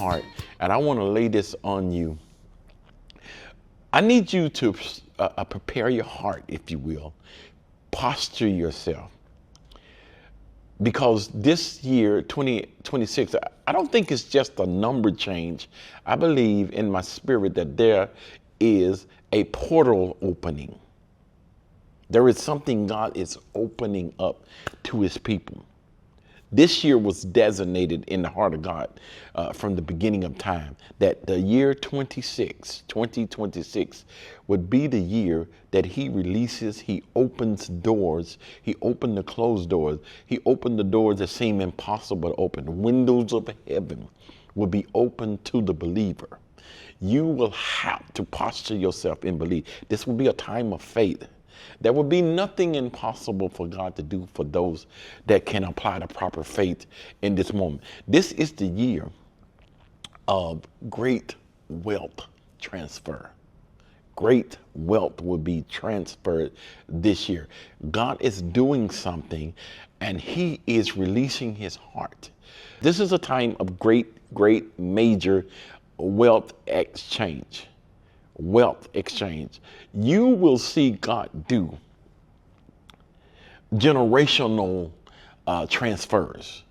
heart, and I want to lay this on you. I need you to prepare your heart, if you will, posture yourself. Because this year, 2026, I don't think it's just a number change. I believe in my spirit that there is a portal opening. There is something God is opening up to his people. This year was designated in the heart of God from the beginning of time, that the year 2026 would be the year that he releases, he opens doors, he opened the closed doors, he opened the doors that seem impossible to open. Windows of heaven will be open to the believer. You will have to posture yourself in belief. This will be a time of faith. There will be nothing impossible for God to do for those that can apply the proper faith in this moment. This is the year of great wealth transfer. Great wealth will be transferred this year. God is doing something and he is releasing his heart. This is a time of great major wealth exchange. Wealth exchange. You will see God do generational transfers.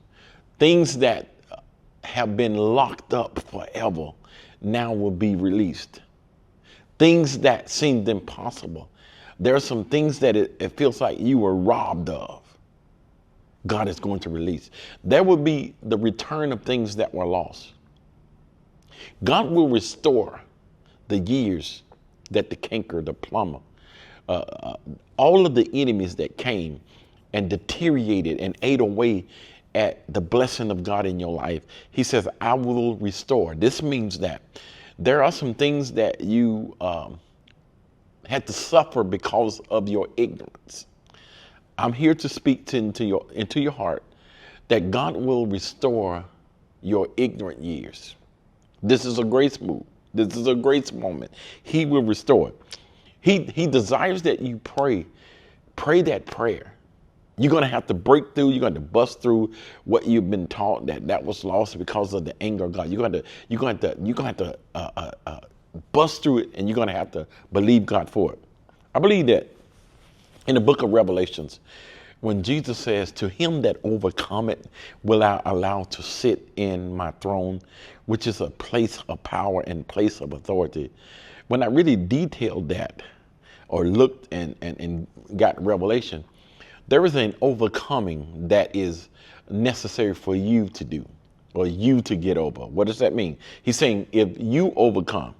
Things that have been locked up forever now will be released. Things that seemed impossible. There are some things that it feels like you were robbed of. God is going to release. There will be the return of things that were lost. God will restore the years that the canker, the plumber, all of the enemies that came and deteriorated and ate away at the blessing of God in your life. He says, I will restore. This means that there are some things that you had to suffer because of your ignorance. I'm here to speak into your heart that God will restore your ignorant years. This is a grace move. This is a grace moment. He will restore. He desires that you pray that prayer. You're going to have to break through. You're going to bust through what you've been taught that was lost because of the anger of God. You're going to have to bust through it, and you're going to have to believe God for it. I believe that in the book of Revelations, when Jesus says, to him that overcometh will I allow to sit in my throne, which is a place of power and place of authority. When I really detailed that or looked and got revelation, there is an overcoming that is necessary for you to do or you to get over. What does that mean? He's saying if you overcome,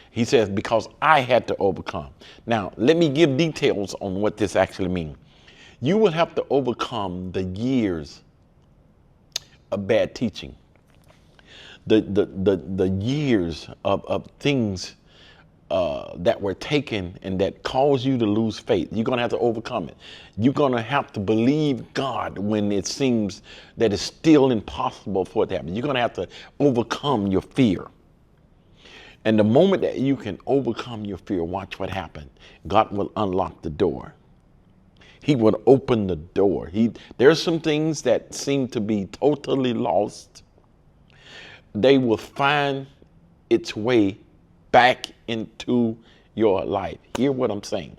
he says, because I had to overcome. Now, let me give details on what this actually means. You will have to overcome the years of bad teaching, the years of things that were taken and that caused you to lose faith. You're going to have to overcome it. You're going to have to believe God when it seems that it's still impossible for it to happen. You're going to have to overcome your fear. And the moment that you can overcome your fear, watch what happens. God will unlock the door. He would open the door. There's some things that seem to be totally lost. They will find its way back into your life. Hear what I'm saying.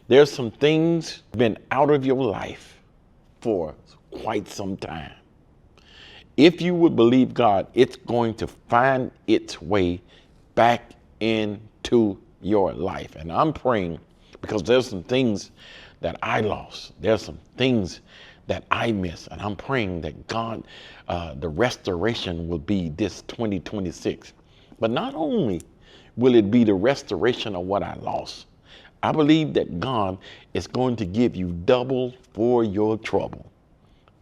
There's some things been out of your life for quite some time. If you would believe God, it's going to find its way back into your life. And I'm praying because there's some things that I lost. There's some things that I missed. And I'm praying that God, the restoration will be this 2026. But not only will it be the restoration of what I lost, I believe that God is going to give you double for your trouble.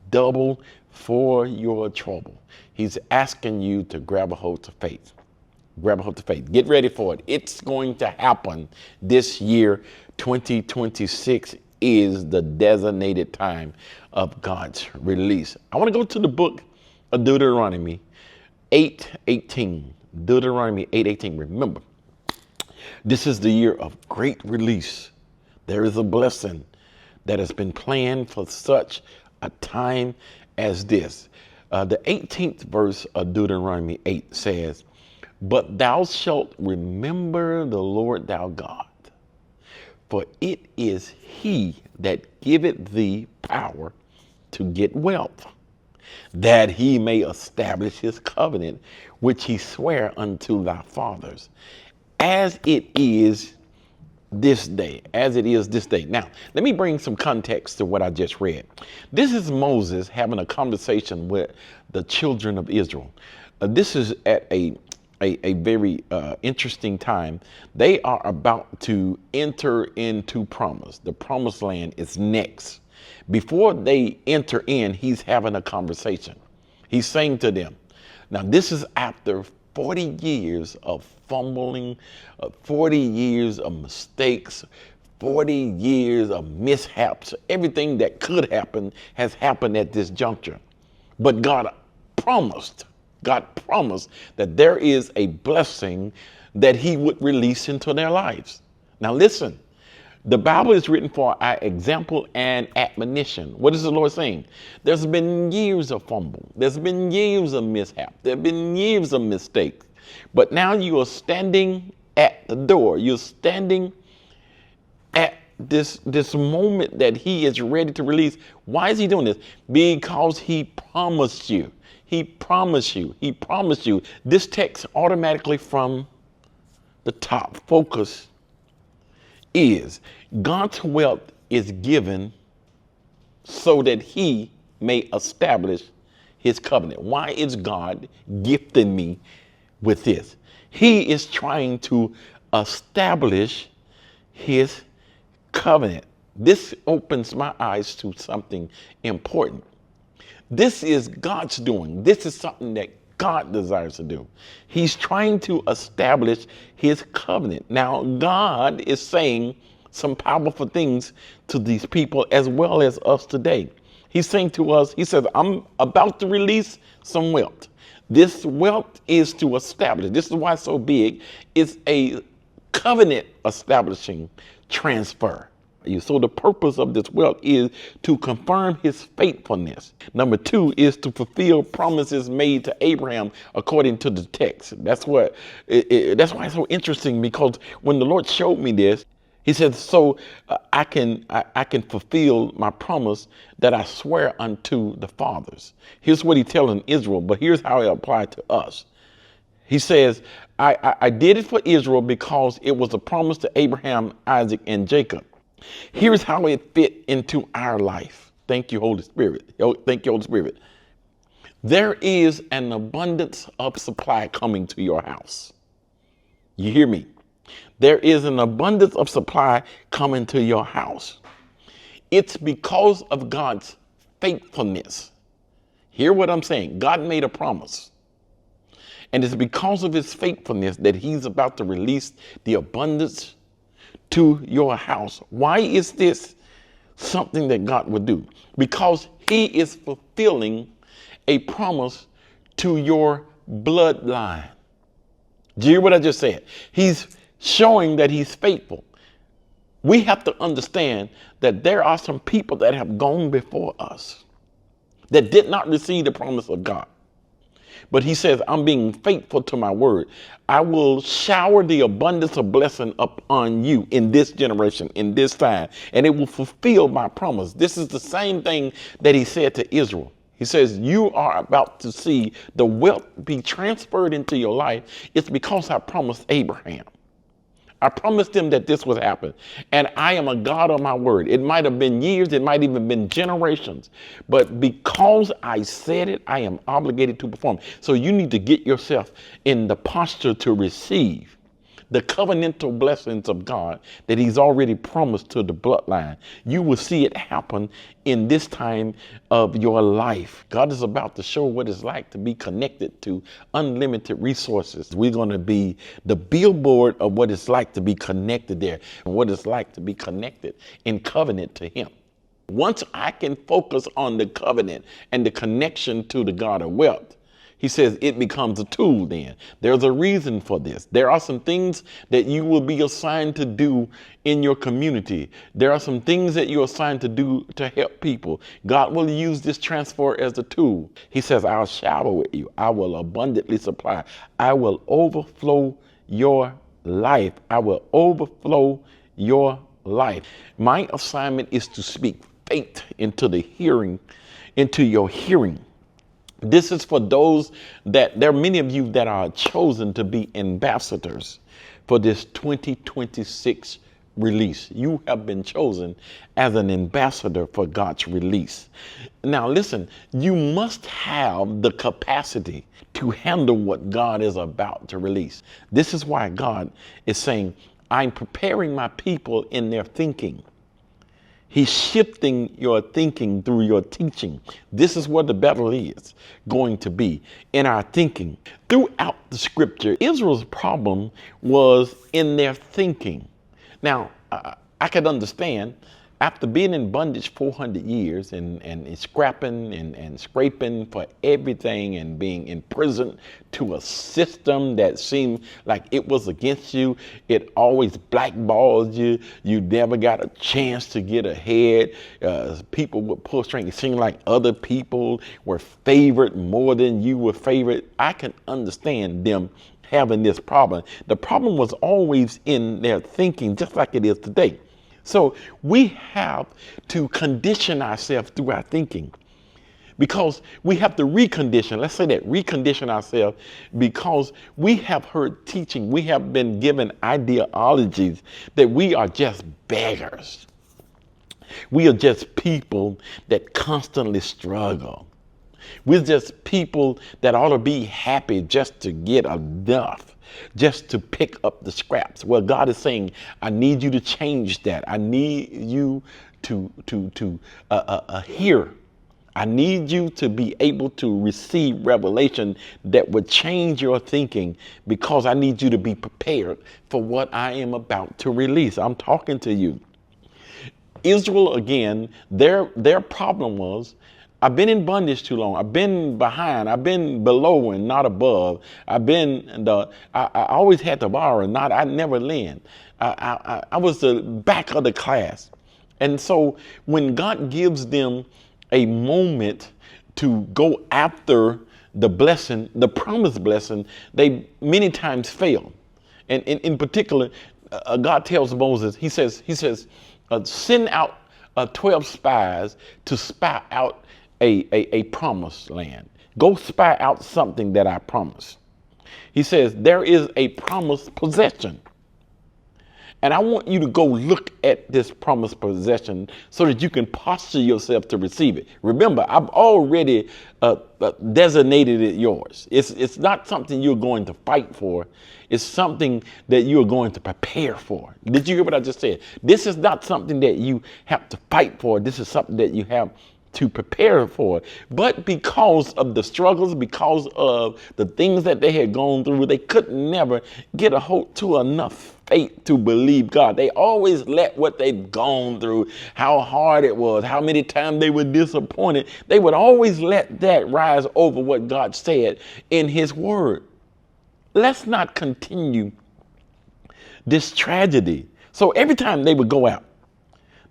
Double for your trouble. He's asking you to grab a hold of faith. Grab a hold of faith. Get ready for it. It's going to happen this year. 2026 is the designated time of God's release. I want to go to the book of Deuteronomy 8:18. Deuteronomy 8:18. Remember, this is the year of great release. There is a blessing that has been planned for such a time as this. The 18th verse of Deuteronomy 8 says, "But thou shalt remember the Lord thy God, for it is he that giveth thee power to get wealth, that he may establish his covenant, which he sware unto thy fathers, as it is this day, as it is this day." Now, let me bring some context to what I just read. This is Moses having a conversation with the children of Israel. This is at a very interesting time. They are about to enter into promise. The promised land is next. Before they enter in, he's having a conversation. He's saying to them, now this is after 40 years of fumbling, 40 years of mistakes, 40 years of mishaps. Everything that could happen has happened at this juncture. But God promised that there is a blessing that he would release into their lives. Now listen, the Bible is written for our example and admonition. What is the Lord saying? There's been years of fumble. There's been years of mishap. There have been years of mistakes. But now you are standing at the door. You're standing at this moment that he is ready to release. Why is he doing this? Because he promised you. He promised you. He promised you. This text automatically from the top focus is God's wealth is given so that he may establish his covenant. Why is God gifting me with this? He is trying to establish his covenant. This opens my eyes to something important. This is God's doing. This is something that God desires to do. He's trying to establish his covenant. Now, God is saying some powerful things to these people as well as us today. He's saying to us, he says, I'm about to release some wealth. This wealth is to establish. This is why it's so big. It's a covenant establishing transfer. So the purpose of this wealth is to confirm his faithfulness. Number two is to fulfill promises made to Abraham according to the text. That's why it's so interesting, because when the Lord showed me this, he said, so I can fulfill my promise that I swear unto the fathers. Here's what he's telling Israel, but here's how it applied to us. He says, I did it for Israel because it was a promise to Abraham, Isaac, and Jacob. Here's how it fit into our life. Thank you, Holy Spirit. Thank you, Holy Spirit. There is an abundance of supply coming to your house. You hear me? There is an abundance of supply coming to your house. It's because of God's faithfulness. Hear what I'm saying. God made a promise. And it's because of his faithfulness that he's about to release the abundance to your house. Why is this something that God would do? Because he is fulfilling a promise to your bloodline. Do you hear what I just said? He's showing that he's faithful. We have to understand that there are some people that have gone before us that did not receive the promise of God. But he says, I'm being faithful to my word. I will shower the abundance of blessing upon you in this generation, in this time, and it will fulfill my promise. This is the same thing that he said to Israel. He says, you are about to see the wealth be transferred into your life. It's because I promised Abraham. I promised him that this would happen. And I am a God of my word. It might have been years. It might even been generations. But because I said it, I am obligated to perform. So you need to get yourself in the posture to receive the covenantal blessings of God that he's already promised to the bloodline. You will see it happen in this time of your life. God is about to show what it's like to be connected to unlimited resources. We're going to be the billboard of what it's like to be connected there and what it's like to be connected in covenant to him. Once I can focus on the covenant and the connection to the God of wealth, He says it becomes a tool then. There's a reason for this. There are some things that you will be assigned to do in your community. There are some things that you're assigned to do to help people. God will use this transfer as a tool. He says, I'll shower with you. I will abundantly supply. I will overflow your life. I will overflow your life. My assignment is to speak faith into your hearing. This is for those that there are many of you that are chosen to be ambassadors for this 2026 release. You have been chosen as an ambassador for God's release. Now, listen, you must have the capacity to handle what God is about to release. This is why God is saying, I'm preparing my people in their thinking. He's shifting your thinking through your teaching. This is what the battle is going to be in our thinking. Throughout the scripture, Israel's problem was in their thinking. Now, I could understand after being in bondage 400 years and scrapping and scraping for everything and being imprisoned to a system that seemed like it was against you. It always blackballed you. You never got a chance to get ahead. People would pull strings. It seemed like other people were favored more than you were favored. I can understand them having this problem. The problem was always in their thinking, just like it is today. So we have to condition ourselves through our thinking, because we have to recondition. Let's say that, recondition ourselves, because we have heard teaching. We have been given ideologies that we are just beggars. We are just people that constantly struggle. We're just people that ought to be happy just to get enough, just to pick up the scraps. Well, God is saying, I need you to change that. I need you to hear. I need you to be able to receive revelation that would change your thinking, because I need you to be prepared for what I am about to release. I'm talking to you. Israel, again, their problem was, I've been in bondage too long. I've been behind. I've been below and not above. I always had to borrow, I never lend. I was the back of the class. And so when God gives them a moment to go after the blessing, the promised blessing, they many times fail. And in particular, God tells Moses, he says, send out 12 spies to spy out a promised land. Go spy out something that I promised. He says there is a promised possession. And I want you to go look at this promised possession so that you can posture yourself to receive it. Remember, I've already designated it yours. It's not something you're going to fight for. It's something that you're going to prepare for. Did you hear what I just said? This is not something that you have to fight for. This is something that you have to prepare for. But because of the struggles, because of the things that they had gone through, they could never get a hold to enough faith to believe God. They always let what they'd gone through, how hard it was, how many times they were disappointed, they would always let that rise over what God said in his word. Let's not continue this tragedy. So every time they would go out,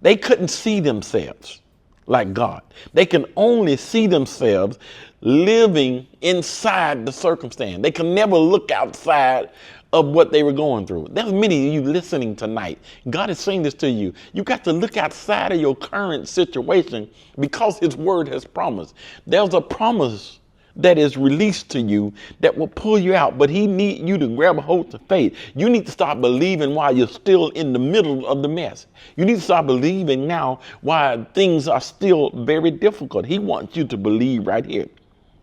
they couldn't see themselves like God. They can only see themselves living inside the circumstance. They can never look outside of what they were going through. There's many of you listening tonight. God is saying this to you. You got to look outside of your current situation, because his word has promised. There's a promise that is released to you that will pull you out, but he needs you to grab a hold of faith. You need to start believing while you're still in the middle of the mess. You need to start believing now while things are still very difficult. He wants you to believe right here.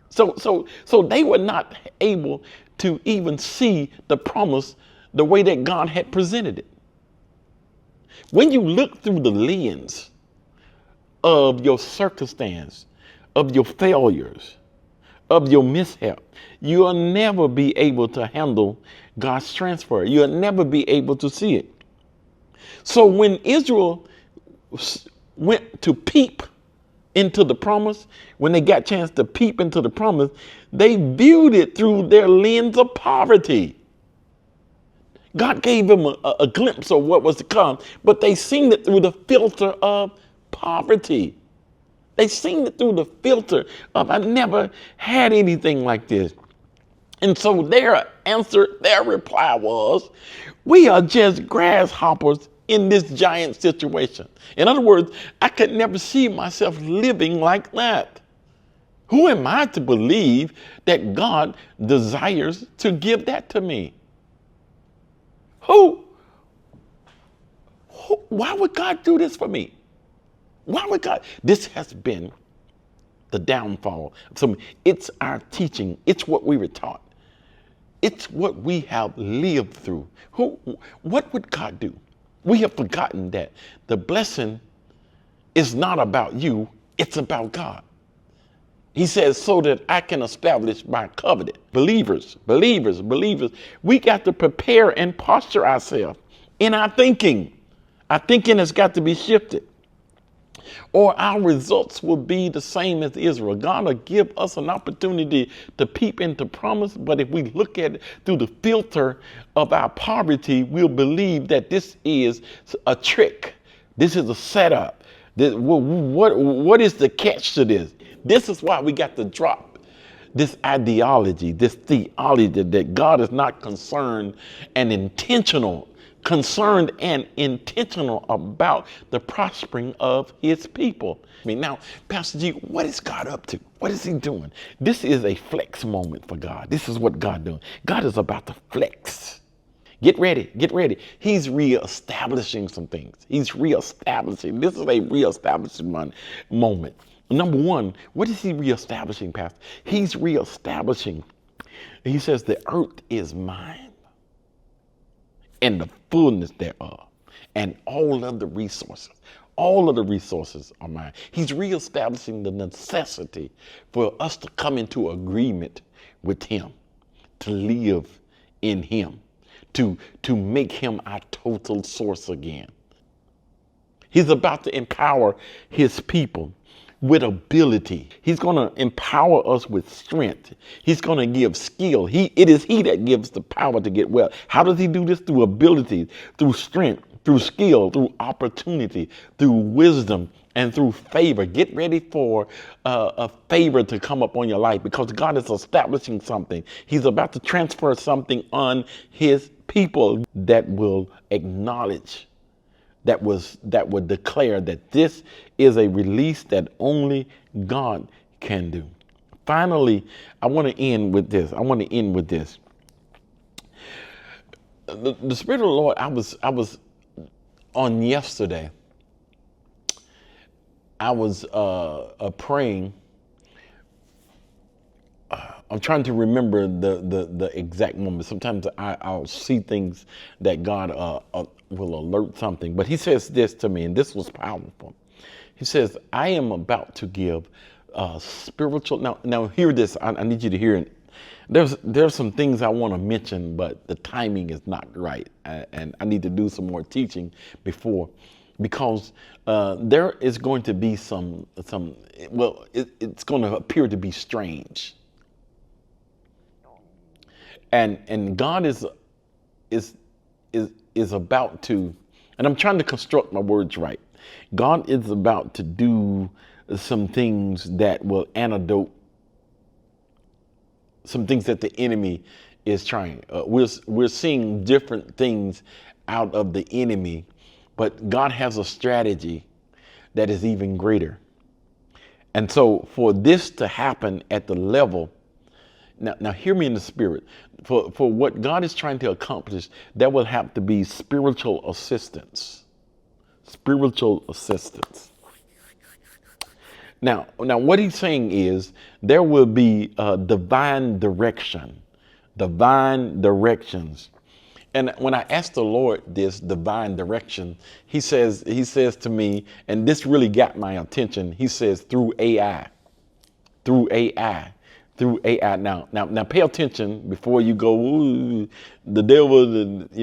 So they were not able to even see the promise the way that God had presented it. When you look through the lens of your circumstance, of your failures, of your mishap, you'll never be able to handle God's transfer. You'll never be able to see it. So when Israel went to peep into the promise, when they got a chance to peep into the promise, they viewed it through their lens of poverty. God gave them a glimpse of what was to come, but they seen it through the filter of poverty. They seen it through the filter of, I never had anything like this. And so their answer, their reply was, we are just grasshoppers in this giant situation. In other words, I could never see myself living like that. Who am I to believe that God desires to give that to me? Who? Why would God do this for me? Why would God? This has been the downfall. So it's our teaching. It's what we were taught. It's what we have lived through. What would God do? We have forgotten that the blessing is not about you. It's about God. He says, so that I can establish my covenant. Believers. We got to prepare and posture ourselves in our thinking. Our thinking has got to be shifted, or our results will be the same as Israel. God will give us an opportunity to peep into promise, but if we look at it through the filter of our poverty, we'll believe that this is a trick. This is a setup. What is the catch to this? This is why we got to drop this ideology, this theology that God is not concerned and intentional about the prospering of his people. I mean, now, Pastor G, what is God up to? What is he doing? This is a flex moment for God. This is what God doing. God is about to flex. Get ready. He's reestablishing some things. He's reestablishing. This is a reestablishing moment. Number one, what is he reestablishing, Pastor? He's reestablishing. He says, the earth is mine and the fullness thereof, and all of the resources. All of the resources are mine. He's reestablishing the necessity for us to come into agreement with him, to live in him, to make him our total source again. He's about to empower his people with ability. He's going to empower us with strength. He's going to give skill. It is he that gives the power to get well. How does he do this? Through ability, through strength, through skill, through opportunity, through wisdom, and through favor. Get ready for a favor to come up on your life, because God is establishing something. He's about to transfer something on his people that will acknowledge, that would declare that this is a release that only God can do. Finally, I want to end with this. The Spirit of the Lord, I was on yesterday. I was praying. I'm trying to remember the exact moment. Sometimes I'll see things that God will alert something. But he says this to me, and this was powerful. He says, I am about to give spiritual. Now hear this. I need you to hear it. There's some things I want to mention, but the timing is not right. And I need to do some more teaching because there is going to be it's going to appear to be strange. And God is about to, and I'm trying to construct my words right. God is about to do some things that will antidote some things that the enemy is trying. We're seeing different things out of the enemy, but God has a strategy that is even greater. And so for this to happen at the level, now hear me in the spirit, for what God is trying to accomplish, there will have to be spiritual assistance. Now what he's saying is there will be divine directions. And when I asked the Lord this divine direction, he says to me, and this really got my attention, he says through AI. Now pay attention before you go, ooh, the devil,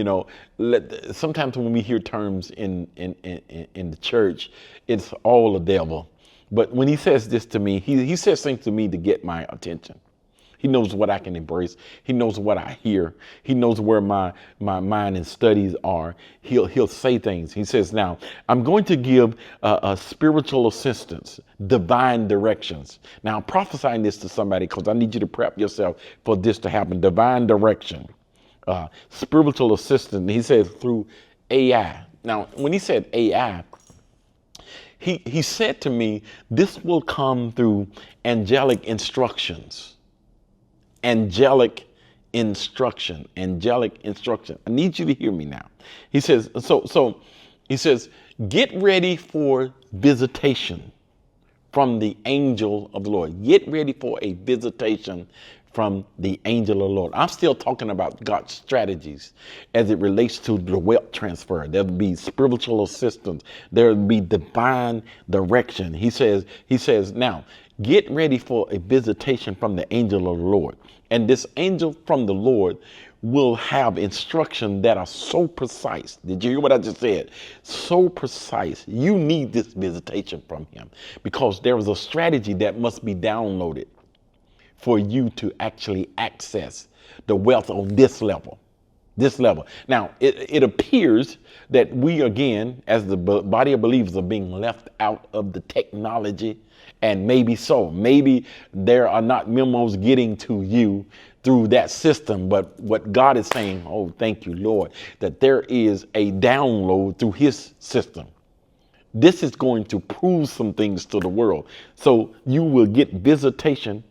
sometimes when we hear terms in the church, it's all the devil. But when he says this to me, he says things to me to get my attention. He knows what I can embrace. He knows what I hear. He knows where my mind and studies are. He'll say things. He says, now, I'm going to give a spiritual assistance, divine directions. Now, I'm prophesying this to somebody because I need you to prep yourself for this to happen. Divine direction, spiritual assistance. He says through AI. Now, when he said AI, he said to me, this will come through angelic instructions. Angelic instruction. I need you to hear me now. He says, he says, get ready for visitation from the angel of the Lord. Get ready for a visitation from the angel of the Lord. I'm still talking about God's strategies as it relates to the wealth transfer. There'll be spiritual assistance. There'll be divine direction. He says, now, get ready for a visitation from the angel of the Lord. And this angel from the Lord will have instruction that are so precise. Did you hear what I just said? So precise. You need this visitation from him because there is a strategy that must be downloaded for you to actually access the wealth on this level. Now, it appears that we, again, as the body of believers, are being left out of the technology. And maybe so. Maybe there are not memos getting to you through that system. But what God is saying, oh, thank you, Lord, that there is a download through his system. This is going to prove some things to the world. So you will get visitation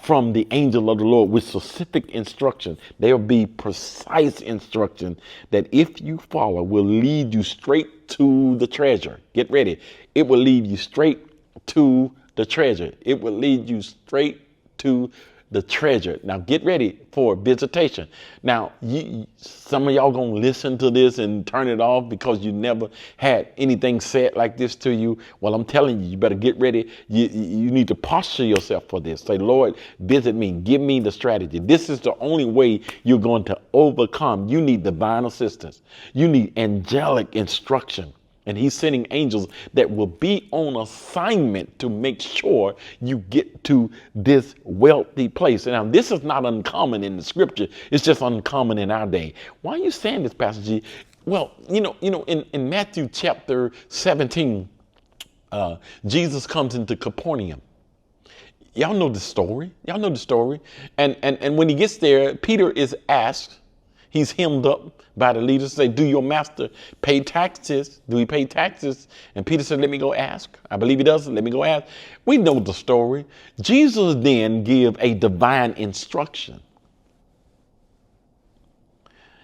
from the angel of the Lord with specific instruction. There will be precise instruction that if you follow will lead you straight to the treasure. Get ready. It will lead you straight to the treasure. It will lead you straight to the treasure. Now get ready for visitation. Now, some of y'all gonna listen to this and turn it off because you never had anything said like this to you. Well, I'm telling you, you better get ready. You need to posture yourself for this. Say, Lord, visit me. Give me the strategy. This is the only way you're going to overcome. You need divine assistance. You need angelic instruction. And he's sending angels that will be on assignment to make sure you get to this wealthy place. And now this is not uncommon in the scripture. It's just uncommon in our day. Why are you saying this, Pastor G? Well, in Matthew chapter 17, Jesus comes into Capernaum. Y'all know the story. And when he gets there, Peter is asked, he's hemmed up by the leaders, say, do your master pay taxes? Do he pay taxes? And Peter said, let me go ask. I believe he does. Let me go ask. We know the story. Jesus then gives a divine instruction.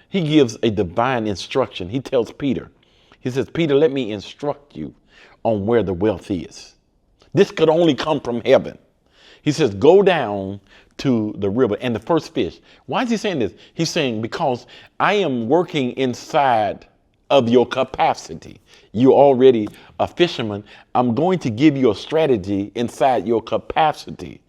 He gives a divine instruction. He tells Peter, he says, Peter, let me instruct you on where the wealth is. This could only come from heaven. He says, go down to the river and the first fish. Why is he saying this? He's saying, because I am working inside of your capacity. You're already a fisherman. I'm going to give you a strategy inside your capacity.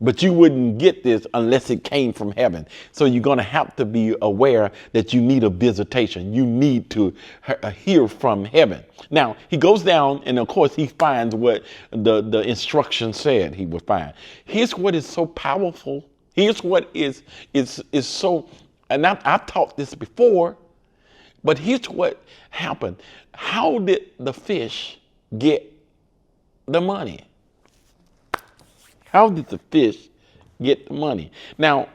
But you wouldn't get this unless it came from heaven. So you're going to have to be aware that you need a visitation. You need to hear from heaven. Now, he goes down and, of course, he finds what the instruction said he would find. Here's what is so powerful. Here's what is so, and I've taught this before, but here's what happened. How did the fish get the money? How did the fish get the money? Now,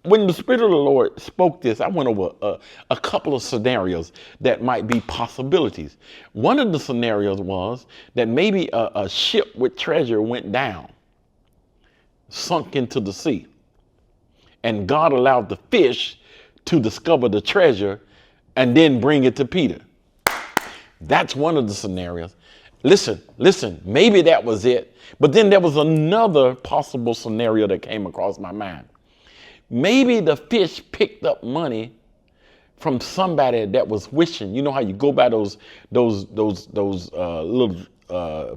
when the Spirit of the Lord spoke this, I went over a couple of scenarios that might be possibilities. One of the scenarios was that maybe a ship with treasure went down, sunk into the sea, and God allowed the fish to discover the treasure and then bring it to Peter. That's one of the scenarios. Listen, maybe that was it. But then there was another possible scenario that came across my mind. Maybe the fish picked up money from somebody that was wishing. You know how you go by those little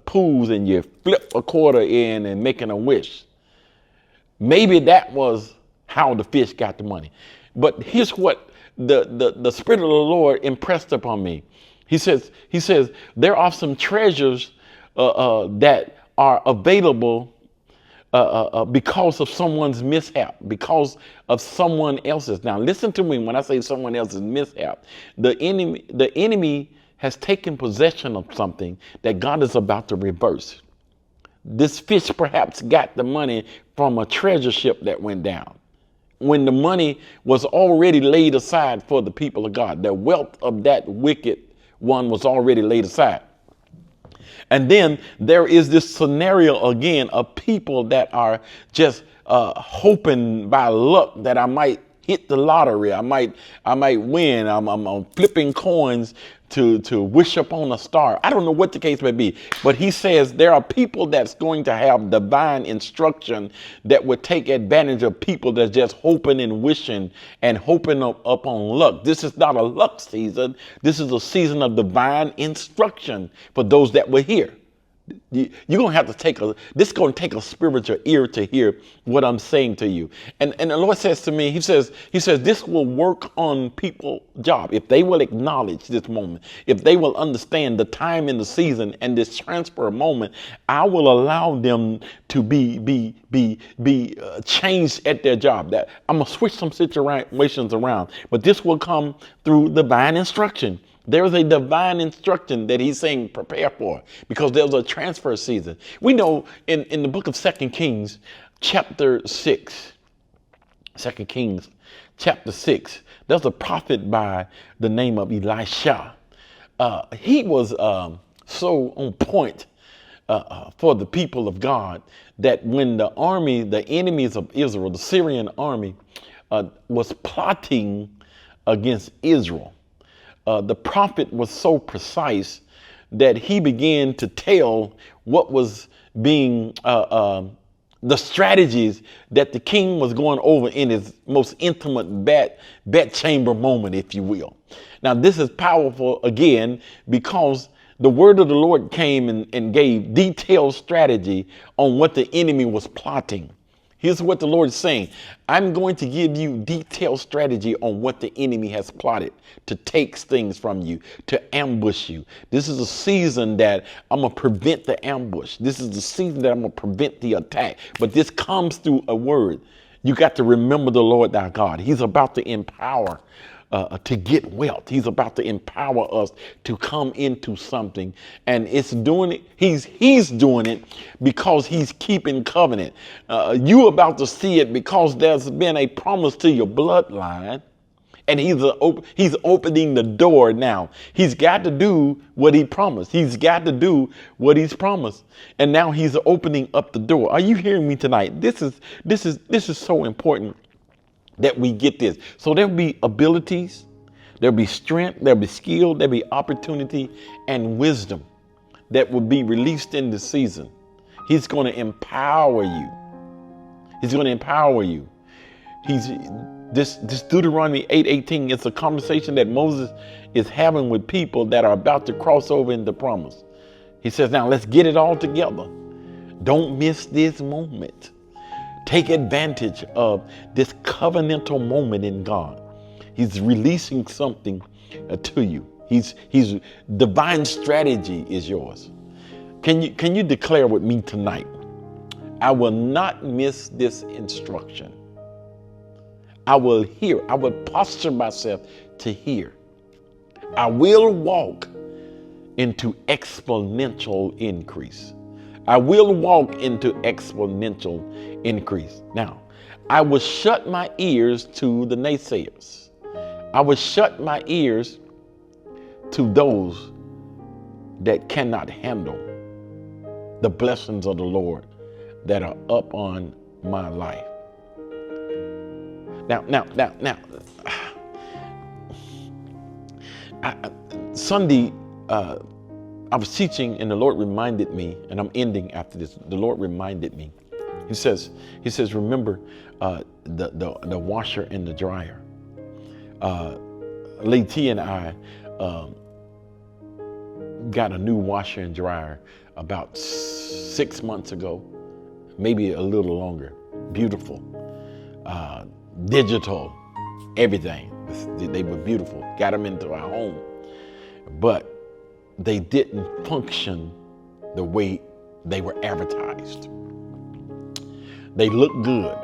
pools and you flip a quarter in and making a wish. Maybe that was how the fish got the money. But here's what the Spirit of the Lord impressed upon me. He says, there are some treasures that are available because of someone's mishap, because of someone else's. Now, listen to me when I say someone else's mishap. The enemy has taken possession of something that God is about to reverse. This fish perhaps got the money from a treasure ship that went down, when the money was already laid aside for the people of God. The wealth of that wicked one was already laid aside. And then there is this scenario again of people that are just hoping by luck that I might hit the lottery. I might win. I'm flipping coins to wish upon a star. I don't know what the case may be, but he says there are people that's going to have divine instruction that would take advantage of people that's just hoping and wishing and hoping upon luck. This is not a luck season. This is a season of divine instruction for those that were here. You're going to have to this is going to take a spiritual ear to hear what I'm saying to you. And the Lord says to me, he says, this will work on people's job. If they will acknowledge this moment, if they will understand the time in the season and this transfer moment, I will allow them to be changed at their job. That I'm going to switch some situations around, but this will come through divine instruction. There's a divine instruction that he's saying prepare for, because there's a transfer season. We know in the book of 2 Kings, chapter 6, 2 Kings, chapter 6, there's a prophet by the name of Elisha. He was so on point for the people of God that when the army, the enemies of Israel, the Syrian army, was plotting against Israel, the prophet was so precise that he began to tell what was being the strategies that the king was going over in his most intimate bed chamber moment, if you will. Now, this is powerful again because the word of the Lord came and gave detailed strategy on what the enemy was plotting. Here's what the Lord is saying. I'm going to give you detailed strategy on what the enemy has plotted to take things from you, to ambush you. This is a season that I'm going to prevent the ambush. This is the season that I'm going to prevent the attack. But this comes through a word. You got to remember the Lord thy God. He's about to empower to get wealth. He's about to empower us to come into something, and it's doing it. He's doing it because he's keeping covenant. You about to see it because there's been a promise to your bloodline, and he's opening the door now. He's got to do what he promised. He's got to do what he's promised, and now he's opening up the door. Are you hearing me tonight? This is so important that we get this. So there'll be abilities, there'll be strength, there'll be skill, there'll be opportunity and wisdom that will be released in this season. He's going to empower you. He's going to empower you. This Deuteronomy 8:18, it's a conversation that Moses is having with people that are about to cross over into promise. He says, now let's get it all together. Don't miss this moment. Take advantage of this covenantal moment in God. He's releasing something to you. He's divine strategy is yours. Can you declare with me tonight? I will not miss this instruction. I will hear. I will posture myself to hear. I will walk into exponential increase. I will walk into exponential increase. Now, I will shut my ears to the naysayers. I will shut my ears to those that cannot handle the blessings of the Lord that are up on my life. Now, Sunday, I was teaching and the Lord reminded me, and I'm ending after this. The Lord reminded me. He says, remember the washer and the dryer. Lady T and I got a new washer and dryer about 6 months ago, maybe a little longer. Beautiful, digital, everything. They were beautiful. Got them into our home, but they didn't function the way They were advertised. They looked good,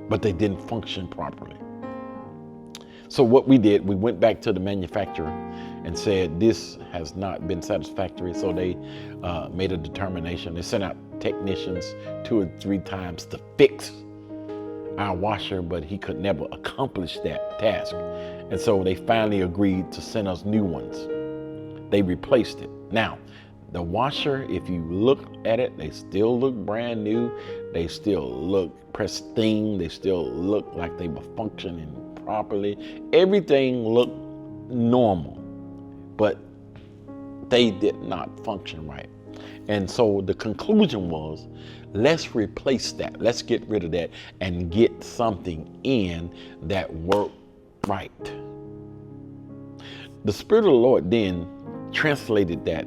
but they didn't function properly. So what we did, we went back to the manufacturer and said, this has not been satisfactory. So they made a determination. They sent out technicians 2 or 3 times to fix our washer, but he could never accomplish that task. And so they finally agreed to send us new ones. They replaced it. Now, the washer, if you look at it, they still look brand new. They still look pristine. They still look like they were functioning properly. Everything looked normal, but they did not function right. And so the conclusion was, let's replace that. Let's get rid of that and get something in that worked right. The Spirit of the Lord then translated that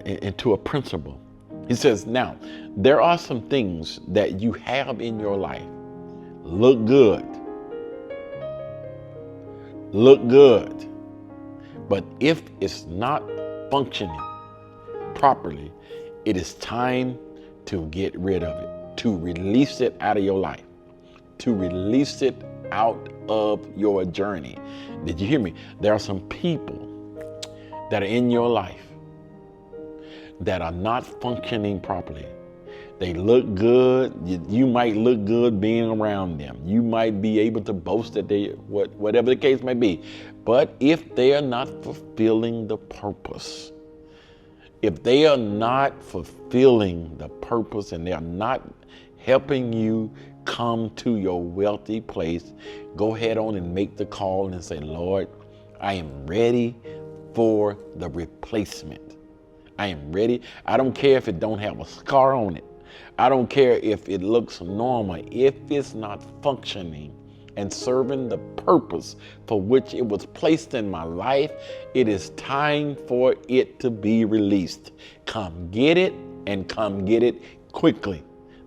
into a principle. He says, now, there are some things that you have in your life. Look good. Look good. But if it's not functioning properly, it is time to get rid of it, to release it out of your life, to release it out of your journey. Did you hear me? There are some people that are in your life that are not functioning properly. They look good. You might look good being around them. You might be able to boast that they, whatever the case may be. But if they are not fulfilling the purpose, if they are not fulfilling the purpose and they are not helping you come to your wealthy place, go ahead on and make the call and say, Lord, I am ready for the replacement. I am ready. I don't care if it don't have a scar on it. I don't care if it looks normal. If it's not functioning and serving the purpose for which it was placed in my life, it is time for it to be released. Come get it, and come get it quickly.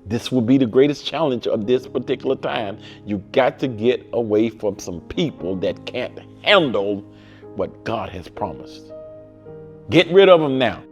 This will be the greatest challenge of this particular time. You got to get away from some people that can't handle what God has promised. Get rid of them now.